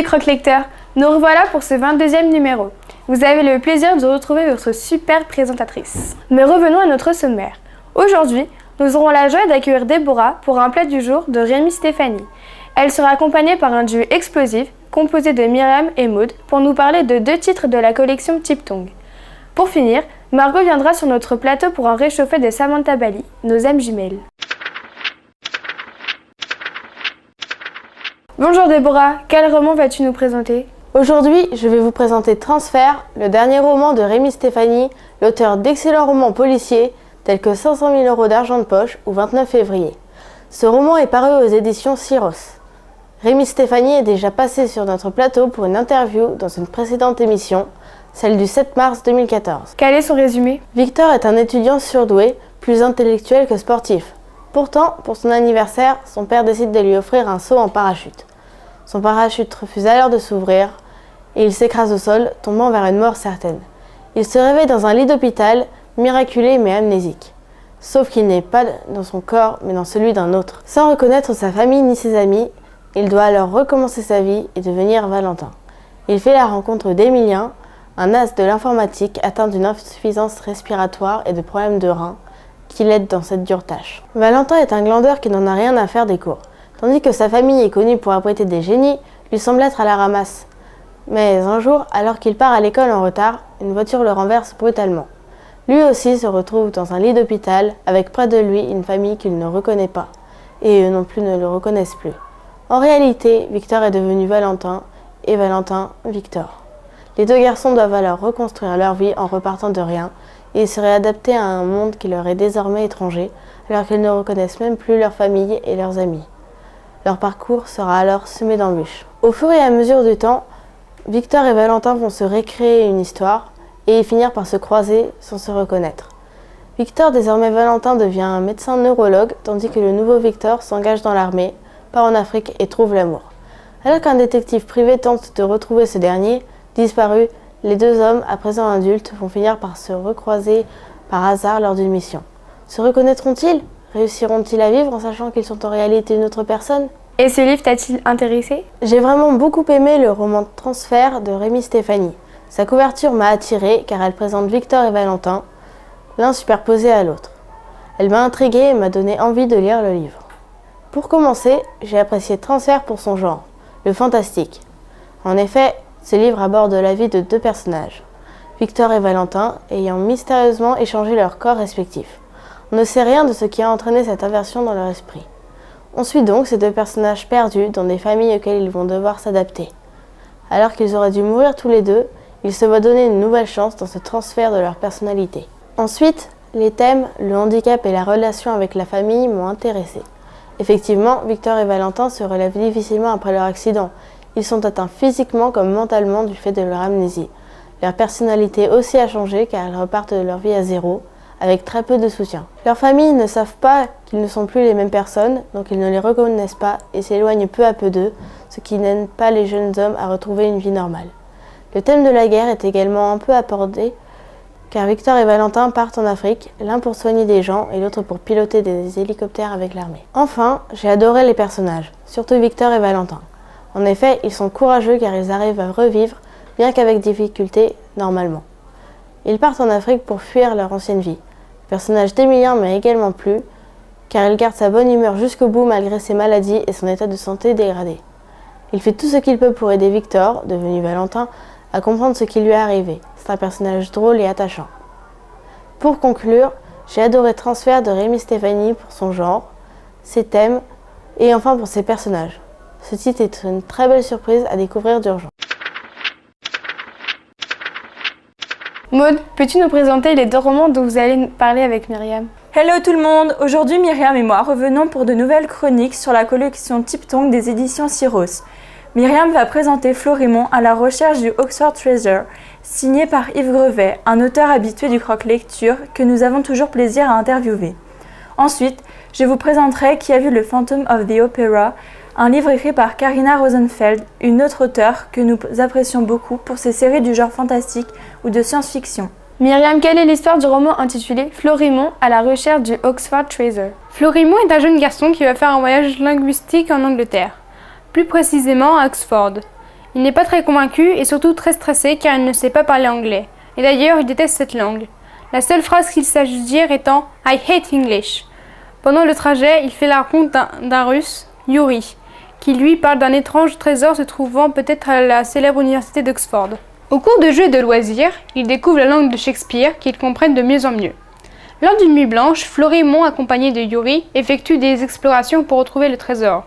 les croque-lecteurs, nous revoilà pour ce 22e numéro. Vous avez le plaisir de retrouver votre super présentatrice. Mais revenons à notre sommaire. Aujourd'hui, nous aurons la joie d'accueillir Déborah pour un plat du jour de Rémi Stéphanie. Elle sera accompagnée par un duo explosif composé de Myriam et Maud pour nous parler de 2 titres de la collection Tiptong. Pour finir, Margot viendra sur notre plateau pour un réchauffé de Samantha Bali, nos âmes jumelles. Bonjour Déborah, quel roman vas-tu nous présenter ? Aujourd'hui, je vais vous présenter Transfert, le dernier roman de Rémi Stéphanie, l'auteur d'excellents romans policiers tels que 500 000 € d'argent de poche ou 29 février. Ce roman est paru aux éditions Syros. Rémi Stéphanie est déjà passé sur notre plateau pour une interview dans une précédente émission, celle du 7 mars 2014. Quel est son résumé ? Victor est un étudiant surdoué, plus intellectuel que sportif. Pourtant, pour son anniversaire, son père décide de lui offrir un saut en parachute. Son parachute refuse alors de s'ouvrir et il s'écrase au sol, tombant vers une mort certaine. Il se réveille dans un lit d'hôpital, miraculé mais amnésique. Sauf qu'il n'est pas dans son corps, mais dans celui d'un autre. Sans reconnaître sa famille ni ses amis, il doit alors recommencer sa vie et devenir Valentin. Il fait la rencontre d'Emilien, un as de l'informatique atteint d'une insuffisance respiratoire et de problèmes de reins, qui l'aide dans cette dure tâche. Valentin est un glandeur qui n'en a rien à faire des cours. Tandis que sa famille est connue pour abriter des génies, lui semble être à la ramasse. Mais un jour, alors qu'il part à l'école en retard, une voiture le renverse brutalement. Lui aussi se retrouve dans un lit d'hôpital, avec près de lui une famille qu'il ne reconnaît pas, et eux non plus ne le reconnaissent plus. En réalité, Victor est devenu Valentin, et Valentin, Victor. Les 2 garçons doivent alors reconstruire leur vie en repartant de rien, et se réadapter à un monde qui leur est désormais étranger, alors qu'ils ne reconnaissent même plus leur famille et leurs amis. Leur parcours sera alors semé d'embûches. Au fur et à mesure du temps, Victor et Valentin vont se récréer une histoire et finir par se croiser sans se reconnaître. Victor, désormais Valentin, devient un médecin neurologue, tandis que le nouveau Victor s'engage dans l'armée, part en Afrique et trouve l'amour. Alors qu'un détective privé tente de retrouver ce dernier, disparu, les 2 hommes, à présent adultes, vont finir par se recroiser par hasard lors d'une mission. Se reconnaîtront-ils ? Réussiront-ils à vivre en sachant qu'ils sont en réalité une autre personne ? Et ce livre t'a-t-il intéressé ? J'ai vraiment beaucoup aimé le roman Transfert de Rémi Stéphanie. Sa couverture m'a attirée car elle présente Victor et Valentin, l'un superposé à l'autre. Elle m'a intriguée et m'a donné envie de lire le livre. Pour commencer, j'ai apprécié Transfert pour son genre, le fantastique. En effet, ce livre aborde la vie de 2 personnages, Victor et Valentin, ayant mystérieusement échangé leurs corps respectifs. On ne sait rien de ce qui a entraîné cette inversion dans leur esprit. On suit donc ces 2 personnages perdus dans des familles auxquelles ils vont devoir s'adapter. Alors qu'ils auraient dû mourir tous les 2, ils se voient donner une nouvelle chance dans ce transfert de leur personnalité. Ensuite, les thèmes, le handicap et la relation avec la famille m'ont intéressé. Effectivement, Victor et Valentin se relèvent difficilement après leur accident. Ils sont atteints physiquement comme mentalement du fait de leur amnésie. Leur personnalité aussi a changé car ils repartent de leur vie à zéro, avec très peu de soutien. Leurs familles ne savent pas qu'ils ne sont plus les mêmes personnes, donc ils ne les reconnaissent pas et s'éloignent peu à peu d'eux, ce qui n'aide pas les jeunes hommes à retrouver une vie normale. Le thème de la guerre est également un peu abordé, car Victor et Valentin partent en Afrique, l'un pour soigner des gens et l'autre pour piloter des hélicoptères avec l'armée. Enfin, j'ai adoré les personnages, surtout Victor et Valentin. En effet, ils sont courageux car ils arrivent à revivre, bien qu'avec difficulté, normalement. Ils partent en Afrique pour fuir leur ancienne vie. Le personnage d'Emilien m'a également plu, car il garde sa bonne humeur jusqu'au bout malgré ses maladies et son état de santé dégradé. Il fait tout ce qu'il peut pour aider Victor, devenu Valentin, à comprendre ce qui lui est arrivé. C'est un personnage drôle et attachant. Pour conclure, j'ai adoré Transfert de Rémi Stéphanie pour son genre, ses thèmes et enfin pour ses personnages. Ce titre est une très belle surprise à découvrir d'urgence. Maud, peux-tu nous présenter les 2 romans dont vous allez parler avec Myriam ? Hello tout le monde! Aujourd'hui, Myriam et moi revenons pour de nouvelles chroniques sur la collection Tiptong des éditions Syros. Myriam va présenter Florimond à la recherche du Oxford Treasure, signé par Yves Grevet, un auteur habitué du croque-lecture que nous avons toujours plaisir à interviewer. Ensuite, je vous présenterai Qui a vu le Phantom of the Opera, un livre écrit par Karina Rosenfeld, une autre auteure que nous apprécions beaucoup pour ses séries du genre fantastique ou de science-fiction. Myriam, quelle est l'histoire du roman intitulé Florimond à la recherche du Oxford Treasure ? Florimond est un jeune garçon qui va faire un voyage linguistique en Angleterre, plus précisément à Oxford. Il n'est pas très convaincu et surtout très stressé car il ne sait pas parler anglais. Et d'ailleurs, il déteste cette langue. La seule phrase qu'il sache dire étant « I hate English ». Pendant le trajet, il fait la rencontre d'un Russe, Yuri, qui lui parle d'un étrange trésor se trouvant peut-être à la célèbre université d'Oxford. Au cours de jeux et de loisirs, il découvre la langue de Shakespeare qu'ils comprennent de mieux en mieux. Lors d'une nuit blanche, Florimond, accompagné de Yuri, effectue des explorations pour retrouver le trésor.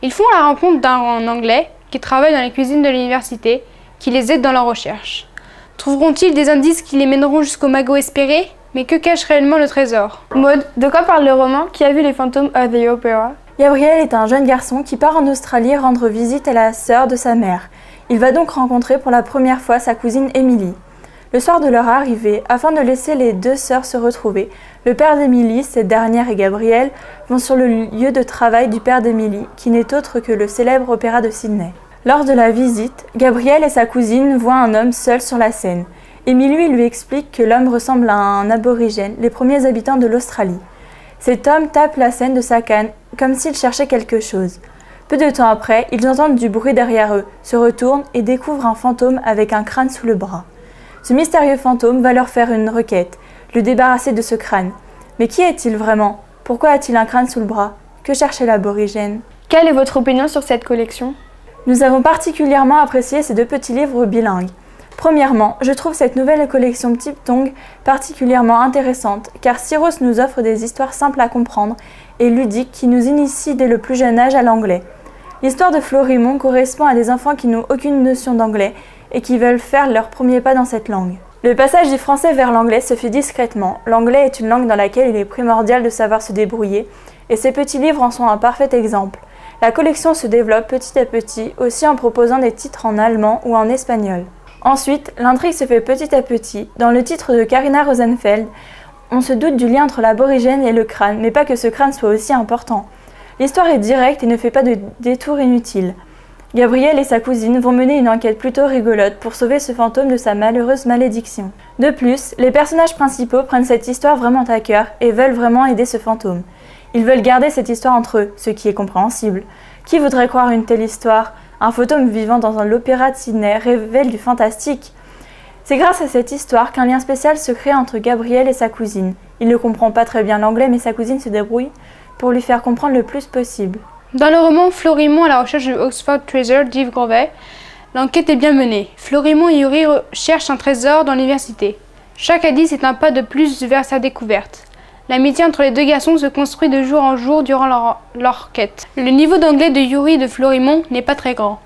Ils font la rencontre d'un Anglais qui travaille dans les cuisines de l'université, qui les aide dans leur recherche. Trouveront-ils des indices qui les mèneront jusqu'au magot espéré? Mais que cache réellement le trésor? Maud, de quoi parle le roman Qui a vu les fantômes à The Opera? Gabriel est un jeune garçon qui part en Australie rendre visite à la sœur de sa mère. Il va donc rencontrer pour la première fois sa cousine Émilie. Le soir de leur arrivée, afin de laisser les deux sœurs se retrouver, le père d'Émilie, cette dernière et Gabriel, vont sur le lieu de travail du père d'Émilie, qui n'est autre que le célèbre opéra de Sydney. Lors de la visite, Gabriel et sa cousine voient un homme seul sur la scène. Émilie lui explique que l'homme ressemble à un aborigène, les premiers habitants de l'Australie. Cet homme tape la scène de sa canne, comme s'il cherchait quelque chose. Peu de temps après, ils entendent du bruit derrière eux, se retournent et découvrent un fantôme avec un crâne sous le bras. Ce mystérieux fantôme va leur faire une requête, le débarrasser de ce crâne. Mais qui est-il vraiment? Pourquoi a-t-il un crâne sous le bras? Que cherchait l'aborigène? Quelle est votre opinion sur cette collection? Nous avons particulièrement apprécié ces deux petits livres bilingues. Premièrement, je trouve cette nouvelle collection Tiptongue particulièrement intéressante car Syros nous offre des histoires simples à comprendre et ludiques qui nous initient dès le plus jeune âge à l'anglais. L'histoire de Florimond correspond à des enfants qui n'ont aucune notion d'anglais et qui veulent faire leur premier pas dans cette langue. Le passage du français vers l'anglais se fait discrètement. L'anglais est une langue dans laquelle il est primordial de savoir se débrouiller et ces petits livres en sont un parfait exemple. La collection se développe petit à petit, aussi en proposant des titres en allemand ou en espagnol. Ensuite, l'intrigue se fait petit à petit. Dans le titre de Carina Rosenfeld, on se doute du lien entre l'aborigène et le crâne, mais pas que ce crâne soit aussi important. L'histoire est directe et ne fait pas de détours inutiles. Gabriel et sa cousine vont mener une enquête plutôt rigolote pour sauver ce fantôme de sa malheureuse malédiction. De plus, les personnages principaux prennent cette histoire vraiment à cœur et veulent vraiment aider ce fantôme. Ils veulent garder cette histoire entre eux, ce qui est compréhensible. Qui voudrait croire une telle histoire? Un fantôme vivant dans l'opéra de Sydney révèle du fantastique. C'est grâce à cette histoire qu'un lien spécial se crée entre Gabriel et sa cousine. Il ne comprend pas très bien l'anglais, mais sa cousine se débrouille pour lui faire comprendre le plus possible. Dans le roman Florimond à la recherche du Oxford Treasure d'Yves Grovet, l'enquête est bien menée. Florimond et Yuri cherchent un trésor dans l'université. Chaque indice est un pas de plus vers sa découverte. L'amitié entre les deux garçons se construit de jour en jour durant leur quête. Le niveau d'anglais de Yuri et de Florimond n'est pas très grand.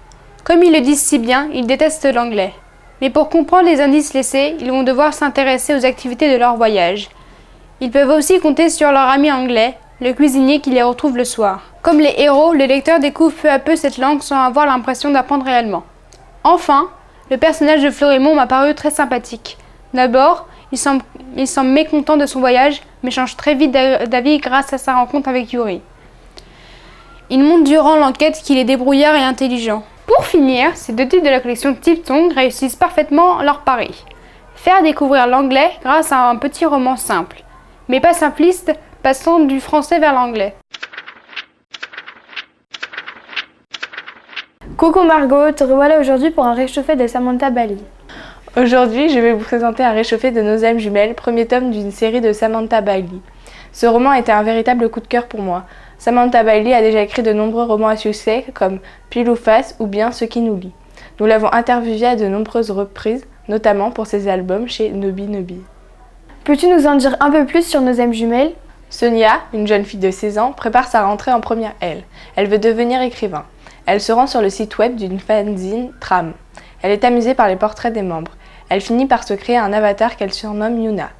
Comme ils le disent si bien, ils détestent l'anglais. Mais pour comprendre les indices laissés, ils vont devoir s'intéresser aux activités de leur voyage. Ils peuvent aussi compter sur leur ami anglais, le cuisinier qui les retrouve le soir. Comme les héros, le lecteur découvre peu à peu cette langue sans avoir l'impression d'apprendre réellement. Enfin, le personnage de Florimond m'a paru très sympathique. D'abord, il semble mécontent de son voyage, mais change très vite d'avis grâce à sa rencontre avec Yuri. Il montre durant l'enquête qu'il est débrouillard et intelligent. Pour finir, ces deux titres de la collection Tiptongue réussissent parfaitement leur pari. Faire découvrir l'anglais grâce à un petit roman simple, mais pas simpliste, passant du français vers l'anglais. Coucou Margot, te revoilà aujourd'hui pour un réchauffé de Samantha Bally. Aujourd'hui, je vais vous présenter un réchauffé de Nos âmes jumelles, premier tome d'une série de Samantha Bailey. Ce roman a été un véritable coup de cœur pour moi. Samantha Bailey a déjà écrit de nombreux romans à succès comme Pile ou Face ou bien Ce qui nous lie. Nous l'avons interviewée à de nombreuses reprises, notamment pour ses albums chez Nobi Nobi. Peux-tu nous en dire un peu plus sur Nos âmes jumelles? Sonia, une jeune fille de 16 ans, prépare sa rentrée en première L. Elle veut devenir écrivain. Elle se rend sur le site web d'une fanzine Tram. Elle est amusée par les portraits des membres. Elle finit par se créer un avatar qu'elle surnomme Yuna.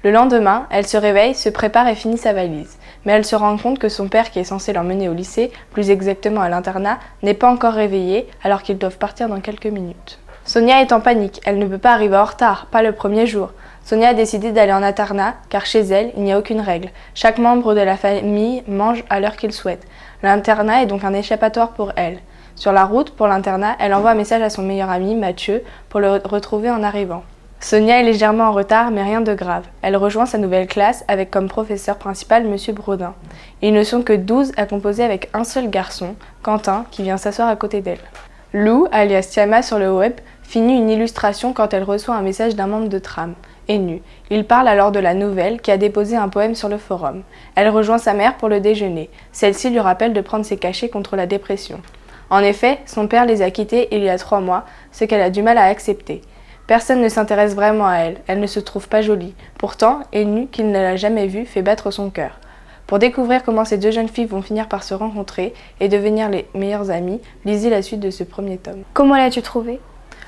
Le lendemain, elle se réveille, se prépare et finit sa valise. Mais elle se rend compte que son père, qui est censé l'emmener au lycée, plus exactement à l'internat, n'est pas encore réveillé alors qu'ils doivent partir dans quelques minutes. Sonia est en panique, elle ne peut pas arriver en retard, pas le premier jour. Sonia a décidé d'aller en internat car chez elle, il n'y a aucune règle. Chaque membre de la famille mange à l'heure qu'il souhaite. L'internat est donc un échappatoire pour elle. Sur la route pour l'internat, elle envoie un message à son meilleur ami, Mathieu, pour le retrouver en arrivant. Sonia est légèrement en retard, mais rien de grave. Elle rejoint sa nouvelle classe avec comme professeur principal Monsieur Brodin. Ils ne sont que 12 à composer avec un seul garçon, Quentin, qui vient s'asseoir à côté d'elle. Lou, alias Tiama sur le web, finit une illustration quand elle reçoit un message d'un membre de Tram, Enu. Il parle alors de la nouvelle qui a déposé un poème sur le forum. Elle rejoint sa mère pour le déjeuner. Celle-ci lui rappelle de prendre ses cachets contre la dépression. En effet, son père les a quittés il y a 3 mois, ce qu'elle a du mal à accepter. Personne ne s'intéresse vraiment à elle, elle ne se trouve pas jolie. Pourtant, Enu, qu'il ne l'a jamais vue, fait battre son cœur. Pour découvrir comment ces 2 jeunes filles vont finir par se rencontrer et devenir les meilleures amies, lisez la suite de ce premier tome. Comment l'as-tu trouvé?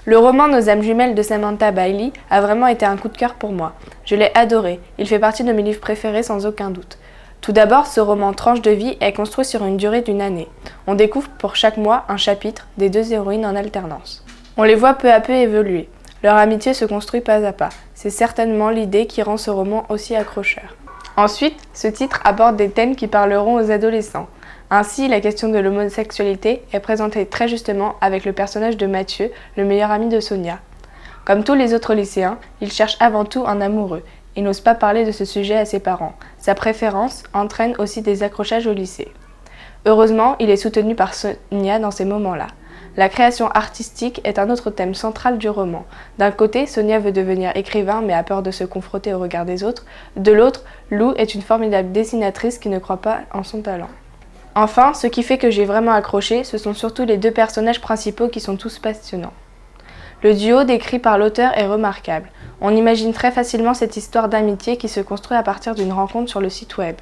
Le roman Nos âmes jumelles de Samantha Bailey a vraiment été un coup de cœur pour moi. Je l'ai adoré, il fait partie de mes livres préférés sans aucun doute. Tout d'abord, ce roman tranche de vie est construit sur une durée d'1 année. On découvre pour chaque mois un chapitre des 2 héroïnes en alternance. On les voit peu à peu évoluer. Leur amitié se construit pas à pas. C'est certainement l'idée qui rend ce roman aussi accrocheur. Ensuite, ce titre aborde des thèmes qui parleront aux adolescents. Ainsi, la question de l'homosexualité est présentée très justement avec le personnage de Mathieu, le meilleur ami de Sonia. Comme tous les autres lycéens, il cherche avant tout un amoureux. Il n'ose pas parler de ce sujet à ses parents. Sa préférence entraîne aussi des accrochages au lycée. Heureusement, il est soutenu par Sonia dans ces moments-là. La création artistique est un autre thème central du roman. D'un côté, Sonia veut devenir écrivain mais a peur de se confronter au regard des autres. De l'autre, Lou est une formidable dessinatrice qui ne croit pas en son talent. Enfin, ce qui fait que j'ai vraiment accroché, ce sont surtout les 2 personnages principaux qui sont tous passionnants. Le duo décrit par l'auteur est remarquable. On imagine très facilement cette histoire d'amitié qui se construit à partir d'une rencontre sur le site web.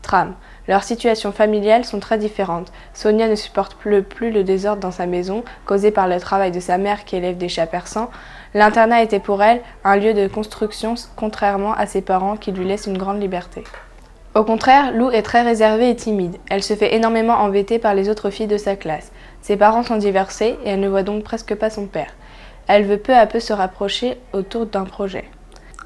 Tram. Leurs situations familiales sont très différentes. Sonia ne supporte plus le désordre dans sa maison, causé par le travail de sa mère qui élève des chats persans. L'internat était pour elle un lieu de construction, contrairement à ses parents qui lui laissent une grande liberté. Au contraire, Lou est très réservée et timide. Elle se fait énormément embêter par les autres filles de sa classe. Ses parents sont divorcés et elle ne voit donc presque pas son père. Elle veut peu à peu se rapprocher autour d'un projet.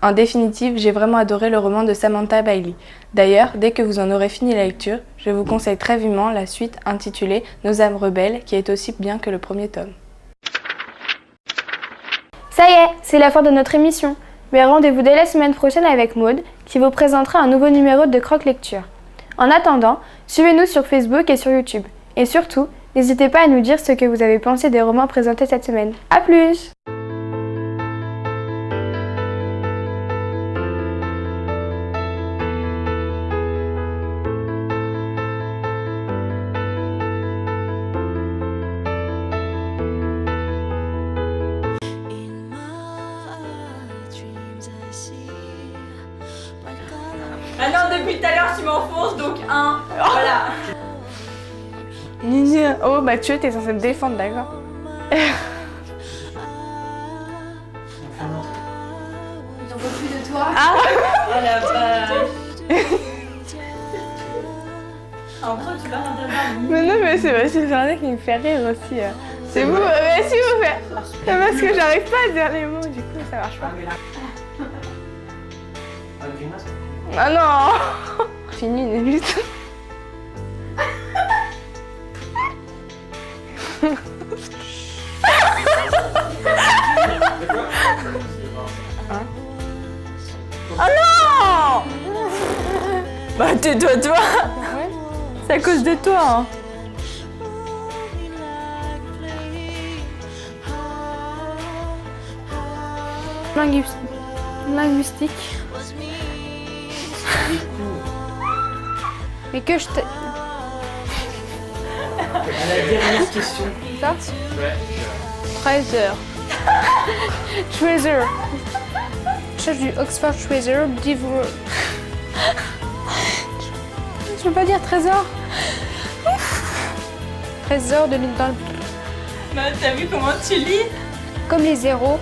En définitive, j'ai vraiment adoré le roman de Samantha Bailey. D'ailleurs, dès que vous en aurez fini la lecture, je vous conseille très vivement la suite intitulée Nos âmes rebelles, qui est aussi bien que le premier tome. Ça y est, c'est la fin de notre émission. Mais rendez-vous dès la semaine prochaine avec Maude, qui vous présentera un nouveau numéro de Croque Lecture. En attendant, suivez-nous sur Facebook et sur YouTube. Et surtout, n'hésitez pas à nous dire ce que vous avez pensé des romans présentés cette semaine. A plus! Ah non, depuis tout à l'heure tu m'enfonces, donc 1, voilà. Nini, oh Mathieu, t'es censé me défendre, d'accord? Ils en veulent plus de toi. Ah Oh la vache. En gros, tu vas rien Mais non, mais c'est Jardin qui me fait rire aussi. C'est vous, mais si vous faites. C'est parce que j'arrive pas à dire les mots, du coup ça marche pas. Ah non. Fini une minute. Oh non. Bah tais-toi, toi. C'est à cause de toi, hein. Linguistique. Mais que je te... La dernière question. Ça Ouais. Treasure. Treasure. Cherche du Oxford Treasure, livre... Je peux pas dire trésor. Trésor de l'île dans le... Bah t'as vu comment tu lis? Comme les zéros.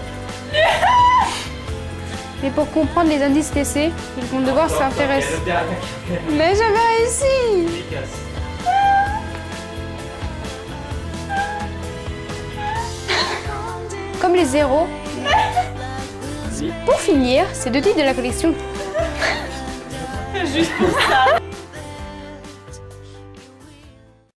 Mais pour comprendre les indices laissés, ils vont devoir s'intéresser. Mais j'avais réussi. Comme les zéros. Pour finir, c'est 2 titres de la collection. Juste pour ça.